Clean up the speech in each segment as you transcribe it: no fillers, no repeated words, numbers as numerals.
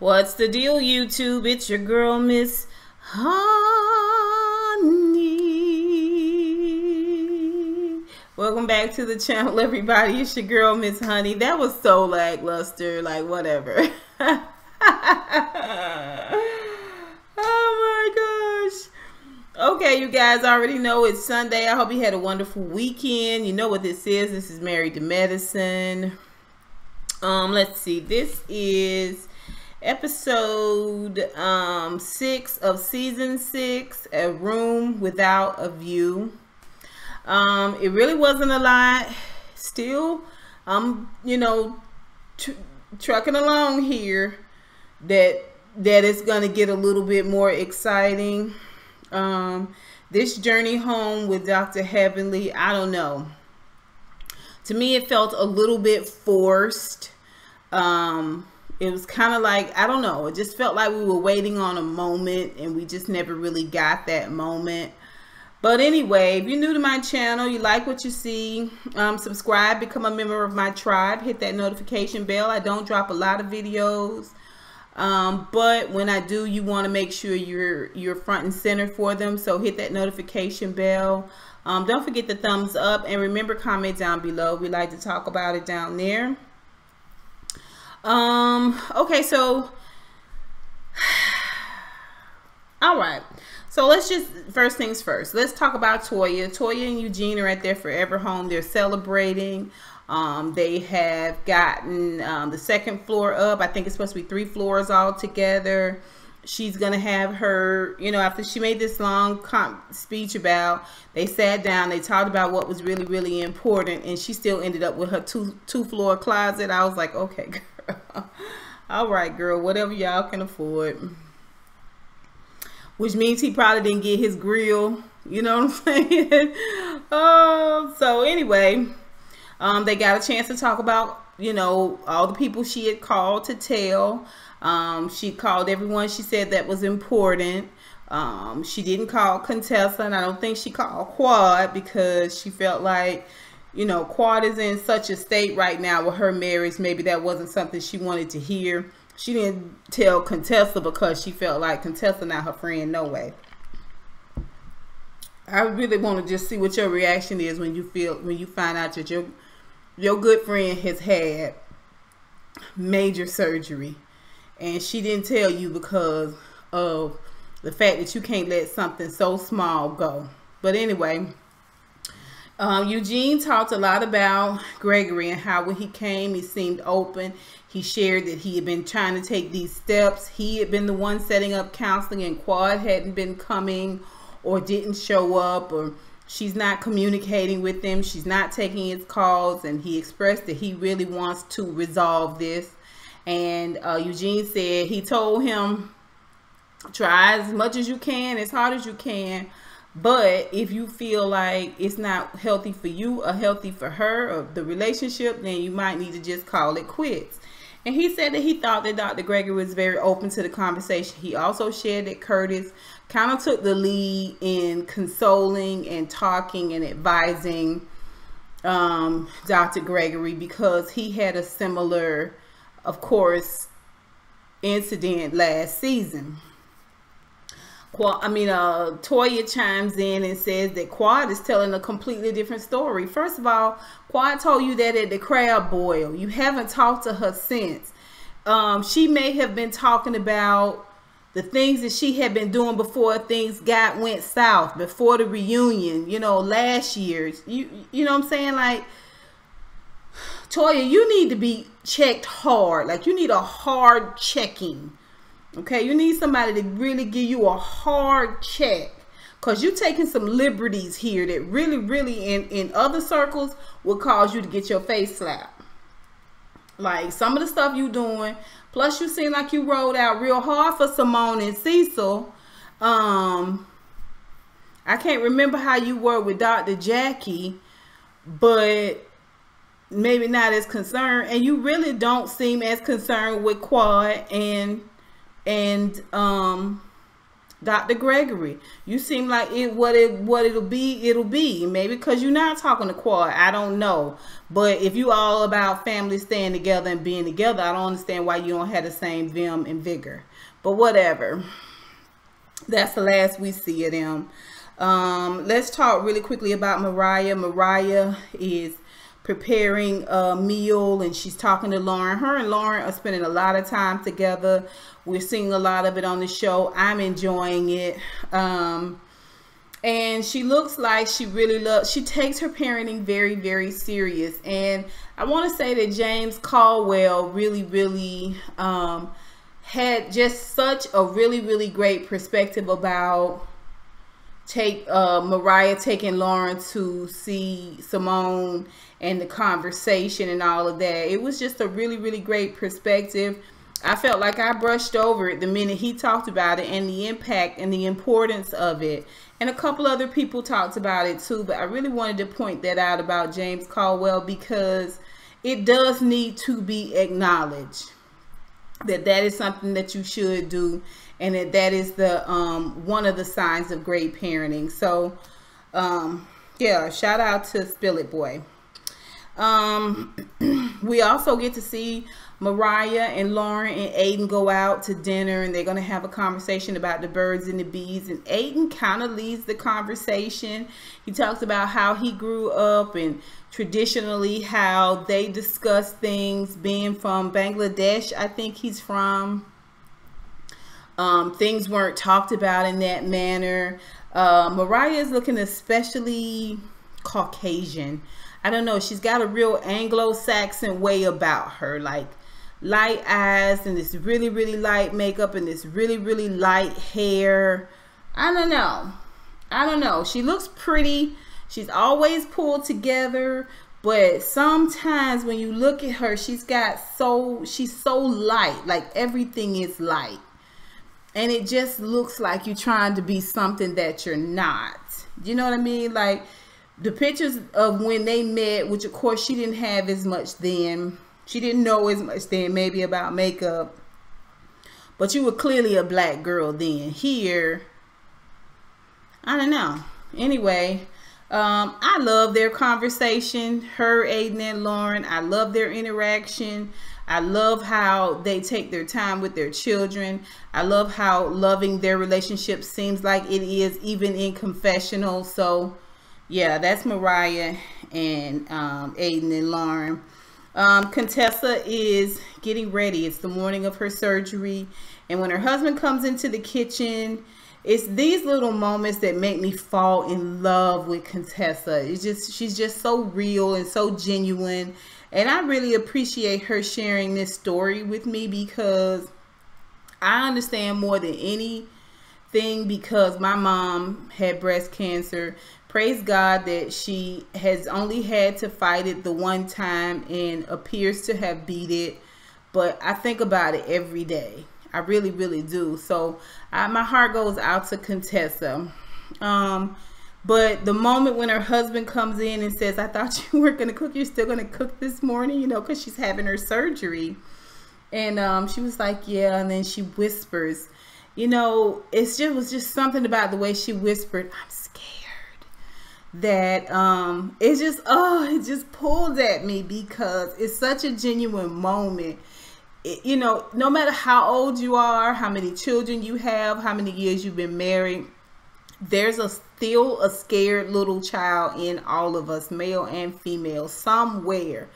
What's the deal, YouTube? It's your girl, Miss Honey. Welcome back to the channel, everybody. It's your girl, Miss Honey. That was so lackluster, like whatever. Oh my gosh. Okay, you guys already know it's Sunday. I hope you had a wonderful weekend. You know what this is. This is Married to Medicine. Let's see. This is episode 6 of season 6, A Room Without a View. It really wasn't a lot. Still, you know, trucking along here that it's gonna get a little bit more exciting. This journey home with Dr. Heavenly, I don't know, to me it felt a little bit forced. It was kind of like, I don't know, it just felt like we were waiting on a moment and we just never really got that moment. But anyway, if you're new to my channel, you like what you see, subscribe, become a member of my tribe, hit that notification bell. I don't drop a lot of videos, but when I do, you want to make sure you're front and center for them. So hit that notification bell. Don't forget the thumbs up, and remember, comment down below. We like to talk about it down there. Okay, so all right, so let's just, first things first, let's talk about Toya. Toya and Eugene are at their forever home. They're celebrating. They have gotten the second floor up. I think it's supposed to be 3 floors all together. She's gonna have her, you know, after she made this long speech about, they sat down, they talked about what was really important, and she still ended up with her two floor closet. I was like, okay, girl. All right, girl, whatever y'all can afford. Which means he probably didn't get his grill, you know what I'm saying? So anyway, they got a chance to talk about, you know, all the people she had called to tell. She called everyone she said that was important. She didn't call Contessa, and I don't think she called Quad because she felt like, you know, Quad is in such a state right now with her marriage. Maybe that wasn't something she wanted to hear. She didn't tell Contessa because she felt like Contessa not her friend, no way. I really want to just see what your reaction is when you find out that your good friend has had major surgery and she didn't tell you because of the fact that you can't let something so small go. But anyway, Eugene talked a lot about Gregory and how when he came, he seemed open. He shared that he had been trying to take these steps. He had been the one setting up counseling, and Quad hadn't been coming or didn't show up, or she's not communicating with him. She's not taking his calls, and he expressed that he really wants to resolve this. And Eugene said he told him, try as much as you can, as hard as you can, but if you feel like it's not healthy for you or healthy for her or the relationship, then you might need to just call it quits. And he said that he thought that Dr. Gregory was very open to the conversation. He also shared that Curtis kind of took the lead in consoling and talking and advising Dr. Gregory because he had a similar, of course, incident last season. Toya chimes in and says that Quad is telling a completely different story. First of all, Quad told you that at the crab boil. You haven't talked to her since. She may have been talking about the things that she had been doing before things went south, before the reunion, you know, last year. You know what I'm saying? Like, Toya, you need to be checked hard. Like, you need a hard checking. Okay, you need somebody to really give you a hard check, because you're taking some liberties here that really in other circles would cause you to get your face slapped. Like some of the stuff you doing, plus you seem like you rolled out real hard for Simone and Cecil. I can't remember how you were with Dr. Jackie, but maybe not as concerned, and you really don't seem as concerned with Quad and Dr. Gregory, you seem like what it'll be. Maybe because you're not talking to Quad. I don't know. But if you all about family staying together and being together, I don't understand why you don't have the same vim and vigor. But whatever. That's the last we see of them. Let's talk really quickly about Mariah. Mariah is preparing a meal and she's talking to Lauren. Her and Lauren are spending a lot of time together. We're seeing a lot of it on the show. I'm enjoying it. And she looks like she takes her parenting very, very serious. And I want to say that James Caldwell really had just such a really great perspective about Mariah taking Lauren to see Simone and the conversation and all of that. It was just a really great perspective. I felt like I brushed over it the minute he talked about it and the impact and the importance of it. And a couple other people talked about it too, but I really wanted to point that out about James Caldwell because it does need to be acknowledged that that is something that you should do, and that is the one of the signs of great parenting. So yeah, shout out to Spill It Boy. We also get to see Mariah and Lauren and Aydin go out to dinner, and they're going to have a conversation about the birds and the bees. And Aydin kind of leads the conversation. He talks about how he grew up and traditionally how they discuss things, being from Bangladesh, I think he's from. Things weren't talked about in that manner. Mariah is looking especially Caucasian. I don't know. She's got a real Anglo-Saxon way about her, like light eyes and this really light makeup and this really light hair. I don't know. She looks pretty. She's always pulled together, but sometimes when you look at her, she's so light, like everything is light. And it just looks like you're trying to be something that you're not. You know what I mean? Like the pictures of when they met, which of course she didn't have as much then. She didn't know as much then maybe about makeup. But you were clearly a black girl then. Here, I don't know. Anyway, I love their conversation. Her, Aydin, and Lauren. I love their interaction. I love how they take their time with their children. I love how loving their relationship seems like it is, even in confessional. So, yeah, that's Mariah and Aydin and Lauren. Contessa is getting ready. It's the morning of her surgery. And when her husband comes into the kitchen, it's these little moments that make me fall in love with Contessa. She's just so real and so genuine. And I really appreciate her sharing this story with me because I understand more than anything because my mom had breast cancer. Praise God that she has only had to fight it the one time and appears to have beat it. But I think about it every day. I really do. So my heart goes out to Contessa. But the moment when her husband comes in and says, I thought you weren't going to cook. You're still going to cook this morning, you know, because she's having her surgery. And she was like, yeah. And then she whispers, you know, was just something about the way she whispered, I'm scared. That it just pulled at me because it's such a genuine moment. You know, no matter how old you are, how many children you have, how many years you've been married, there's still a scared little child in all of us, male and female, somewhere.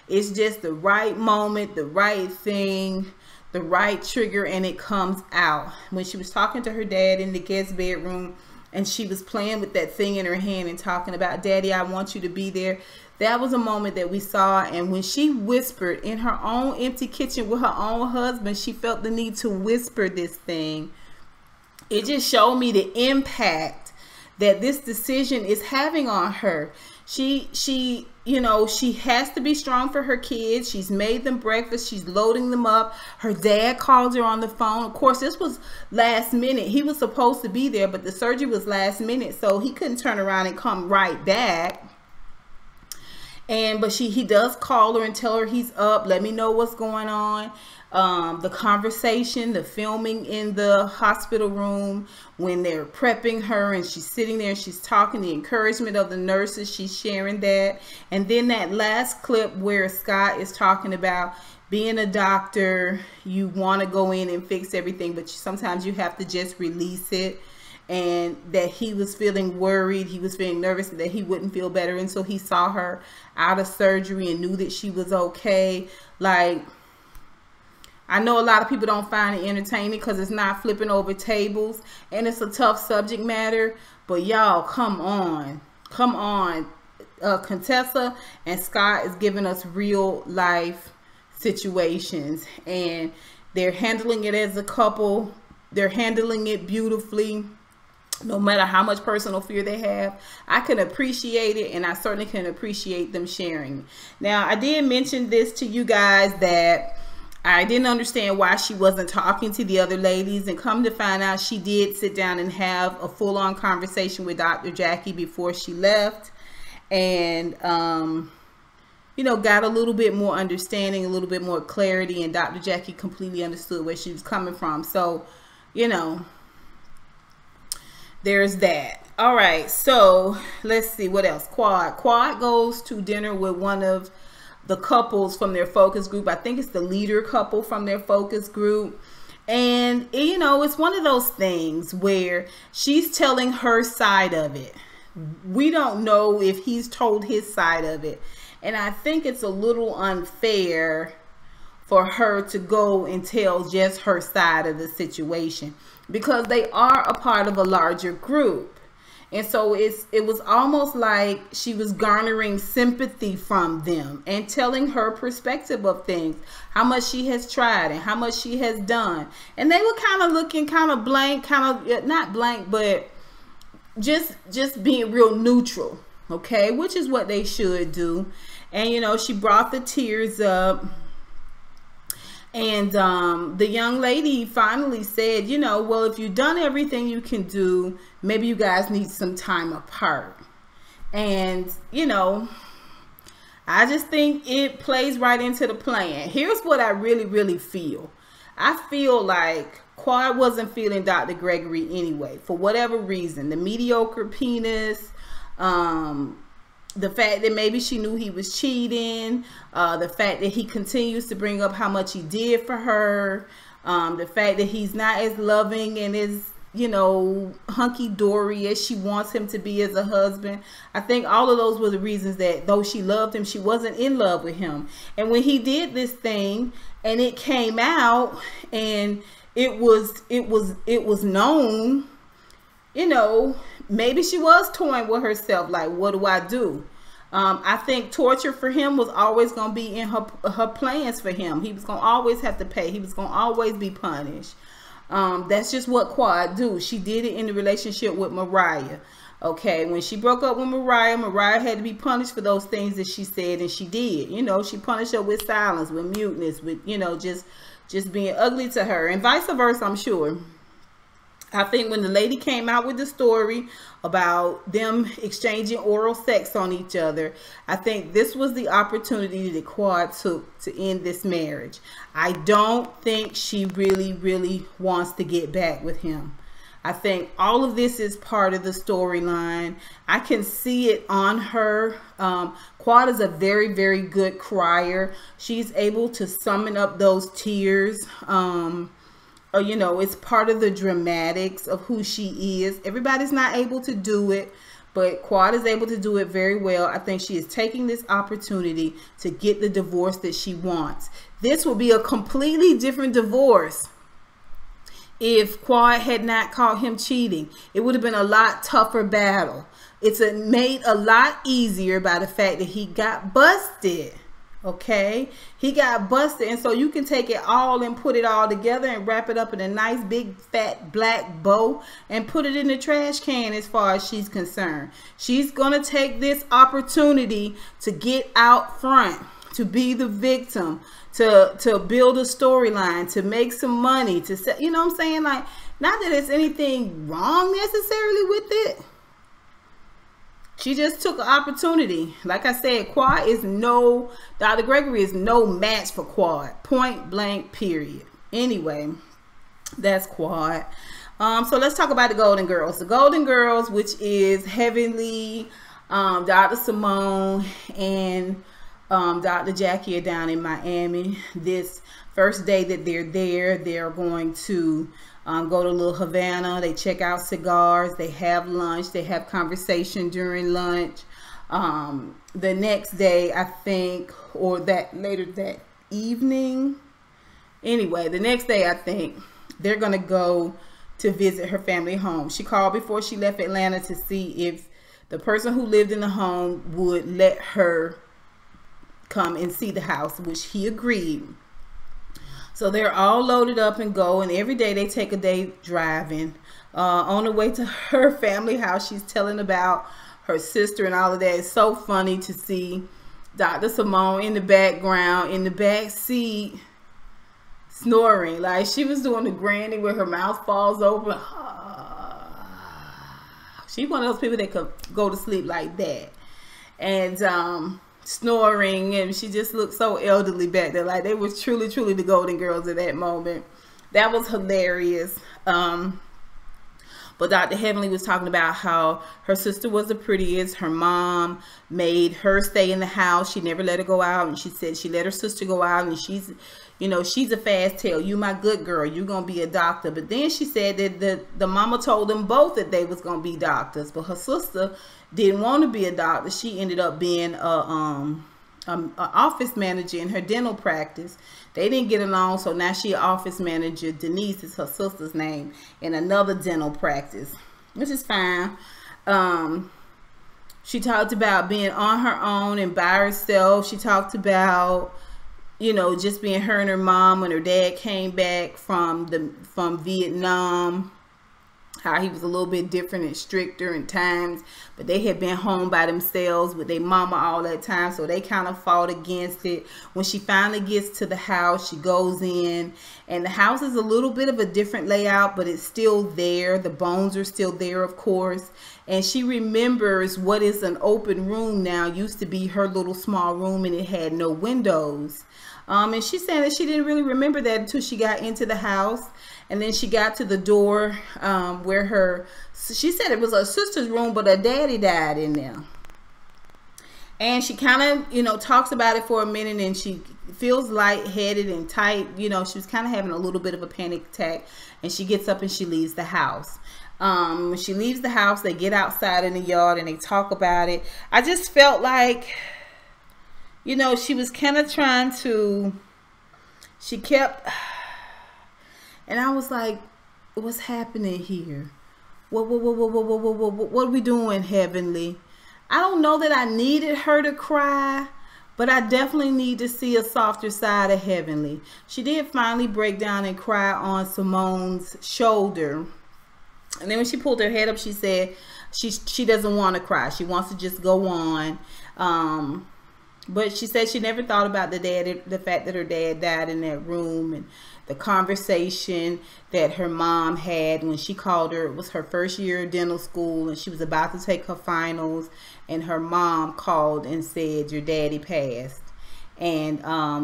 It's just the right moment, the right thing, the right trigger, and it comes out. When she was talking to her dad in the guest bedroom, and she was playing with that thing in her hand and talking about, Daddy, I want you to be there. That was a moment that we saw. And when she whispered in her own empty kitchen with her own husband, she felt the need to whisper this thing. It just showed me the impact that this decision is having on her. She you know, she has to be strong for her kids. She's made them breakfast. She's loading them up. Her dad called her on the phone. Of course, this was last minute. He was supposed to be there, but the surgery was last minute, so he couldn't turn around and come right back. But he does call her and tell her he's up. Let me know what's going on. The conversation, the filming in the hospital room when they're prepping her and she's sitting there and she's talking, the encouragement of the nurses, she's sharing that. And then that last clip where Scott is talking about being a doctor, you want to go in and fix everything, but sometimes you have to just release it. And that he was feeling worried, he was feeling nervous that he wouldn't feel better, and so he saw her out of surgery and knew that she was okay. Like, I know a lot of people don't find it entertaining because it's not flipping over tables and it's a tough subject matter, but y'all, come on, Contessa and Scott is giving us real life situations, and they're handling it as a couple. They're handling it beautifully. No matter how much personal fear they have, I can appreciate it, and I certainly can appreciate them sharing. Now, I did mention this to you guys that I didn't understand why she wasn't talking to the other ladies, and come to find out she did sit down and have a full-on conversation with Dr. Jackie before she left, and you know, got a little bit more understanding, a little bit more clarity, and Dr. Jackie completely understood where she was coming from. So, you know, there's that. All right, so let's see what else. Quad goes to dinner with one of the couples from their focus group. I think it's the leader couple from their focus group. And, you know, it's one of those things where she's telling her side of it. We don't know if he's told his side of it. And I think it's a little unfair for her to go and tell just her side of the situation, because they are a part of a larger group. And so it was almost like she was garnering sympathy from them and telling her perspective of things, how much she has tried and how much she has done. And they were kind of looking kind of blank, kind of not blank, but just being real neutral, okay, which is what they should do. And, you know, she brought the tears up. And the young lady finally said, you know, well, if you've done everything you can do, maybe you guys need some time apart. And, you know, I just think it plays right into the plan. Here's what I really, really feel. I feel like Quad wasn't feeling Dr. Gregory anyway, for whatever reason. The mediocre penis, the fact that maybe she knew he was cheating, the fact that he continues to bring up how much he did for her, the fact that he's not as loving and as, you know, hunky-dory as she wants him to be as a husband. I think all of those were the reasons that though she loved him, she wasn't in love with him. And when he did this thing and it came out and it was known, you know, maybe she was toying with herself, like, what do I do? I think torture for him was always going to be in her plans for him. He was going to always have to pay. He was going to always be punished. That's just what Quad do. She did it in the relationship with Mariah. Okay, when she broke up with Mariah had to be punished for those things that she said, and she did. You know, she punished her with silence, with muteness, with, you know, just being ugly to her, and vice versa, I'm sure. I think when the lady came out with the story about them exchanging oral sex on each other, I think this was the opportunity that Quad took to end this marriage. I don't think she really, really wants to get back with him. I think all of this is part of the storyline. I can see it on her. Quad is a very, very good crier. She's able to summon up those tears. You know, it's part of the dramatics of who she is. Everybody's not able to do it, but Quad is able to do it very well. I think she is taking this opportunity to get the divorce that she wants. This will be a completely different divorce if Quad had not caught him cheating. It would have been a lot tougher battle. It's made a lot easier by the fact that he got busted. Okay, he got busted, and so you can take it all and put it all together and wrap it up in a nice big fat black bow and put it in the trash can as far as she's concerned. She's gonna take this opportunity to get out front, to be the victim, to build a storyline, to make some money, to say, you know what I'm saying? Like, not that there's anything wrong necessarily with it. she just took an opportunity. Like I said, Dr. Gregory is no match for Quad. Point blank, period. Anyway, that's Quad. So let's talk about the Golden Girls. The Golden Girls, which is Heavenly, Dr. Simone, and Dr. Jackie, are down in Miami. This first day that they're there, they're going to go to Little Havana. They check out cigars. They have lunch. They have conversation during lunch. The next day, I think, or that later that evening. Anyway, the next day, I think, they're going to go to visit her family home. She called before she left Atlanta to see if the person who lived in the home would let her come and see the house, which he agreed. So they're all loaded up and go, and every day they take a day driving. On the way to her family house, she's telling about her sister and all of that. It's so funny to see Dr. Simone in the background, in the back seat, snoring. Like she was doing the granny where her mouth falls open. She's one of those people that could go to sleep like that. And snoring, and she just looked so elderly back there. Like they were truly the Golden Girls at that moment. That was hilarious. But Dr. Heavenly was talking about how her sister was the prettiest. Her mom made her stay in the house. She never let her go out, and she said she let her sister go out, and she's, you know, she's a fast tail. You my good girl. You're gonna be a doctor. But then she said that the mama told them both that they was gonna be doctors, but her sister didn't want to be a doctor. She ended up being a office manager in her dental practice. They didn't get along, so now she an office manager. Denise is her sister's name, in another dental practice, which is fine. She talked about being on her own and by herself. She talked about, you know, just being her and her mom when her dad came back from Vietnam. How he was a little bit different and stricter in times, but they had been home by themselves with their mama all that time, so they kind of fought against it. When she finally gets to the house, she goes in, and the house is a little bit of a different layout, but it's still there. The bones are still there, of course, and she remembers what is an open room now. Used to be her little small room, and it had no windows. And she said that she didn't really remember that until she got into the house. And then she got to the door where she said it was her sister's room, but her daddy died in there. And she kind of, you know, talks about it for a minute, and she feels lightheaded and tight. You know, she was kind of having a little bit of a panic attack, and she gets up and she leaves the house. When she leaves the house, they get outside in the yard and they talk about it. I just felt like, you know, she was kind of trying to, she kept... And I was like, what's happening here? What are we doing, Heavenly? I don't know that I needed her to cry, but I definitely need to see a softer side of Heavenly. She did finally break down and cry on Simone's shoulder. And then when she pulled her head up, she said she doesn't want to cry. She wants to just go on. But she said she never thought about the fact that her dad died in that room, and the conversation that her mom had when she called her. It was her first year of dental school, and she was about to take her finals, and her mom called and said, your daddy passed. And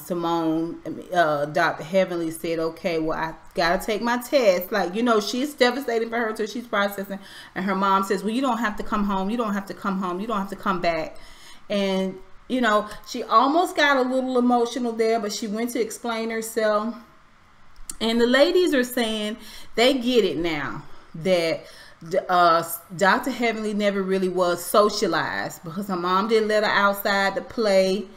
Simone, Dr. Heavenly said, okay, well, I gotta take my test. Like, you know, she's devastated for her, so she's processing. And her mom says, well, you don't have to come home. You don't have to come home. You don't have to come back. And, you know, she almost got a little emotional there, but she went to explain herself. And the ladies are saying they get it now, that Dr. Heavenly never really was socialized because her mom didn't let her outside to play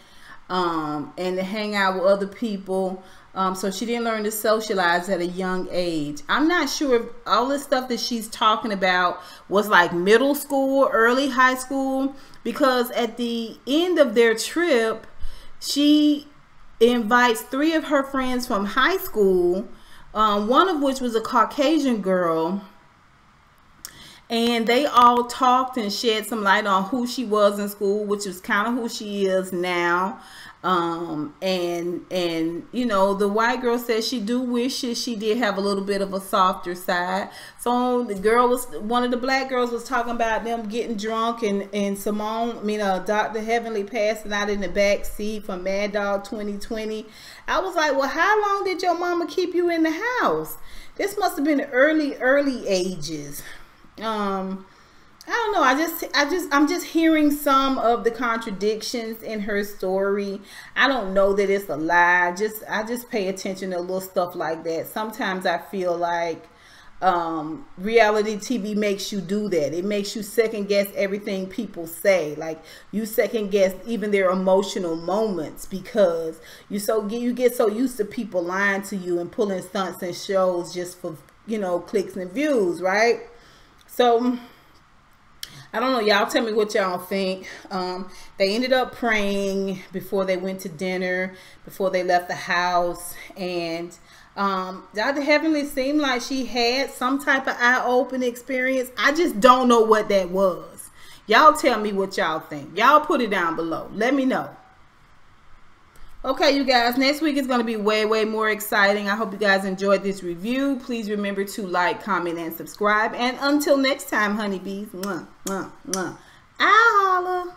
and to hang out with other people. So she didn't learn to socialize at a young age. I'm not sure if all this stuff that she's talking about was like middle school, early high school, because at the end of their trip, she invites 3 of her friends from high school, one of which was a Caucasian girl, and they all talked and shed some light on who she was in school, which is kind of who she is now. And you know, the white girl says she do wish she did have a little bit of a softer side. So the girl was, one of the black girls was talking about them getting drunk, and Simone, I mean, Dr. Heavenly passing out in the back seat from Mad Dog 2020. I was like, well, how long did your mama keep you in the house? This must have been early ages. I don't know. I'm just hearing some of the contradictions in her story. I don't know that it's a lie. I just pay attention to little stuff like that. Sometimes I feel like reality TV makes you do that. It makes you second guess everything people say. Like, you second guess even their emotional moments, because you get so used to people lying to you and pulling stunts and shows just for, you know, clicks and views, right? So I don't know. Y'all tell me what y'all think. They ended up praying before they went to dinner, before they left the house. And Dr. Heavenly seemed like she had some type of eye-opening experience. I just don't know what that was. Y'all tell me what y'all think. Y'all put it down below. Let me know. Okay, you guys, next week is going to be way more exciting. I hope you guys enjoyed this review. Please remember to like, comment, and subscribe. And until next time, honeybees, mwah, mwah, mwah. I'll holla.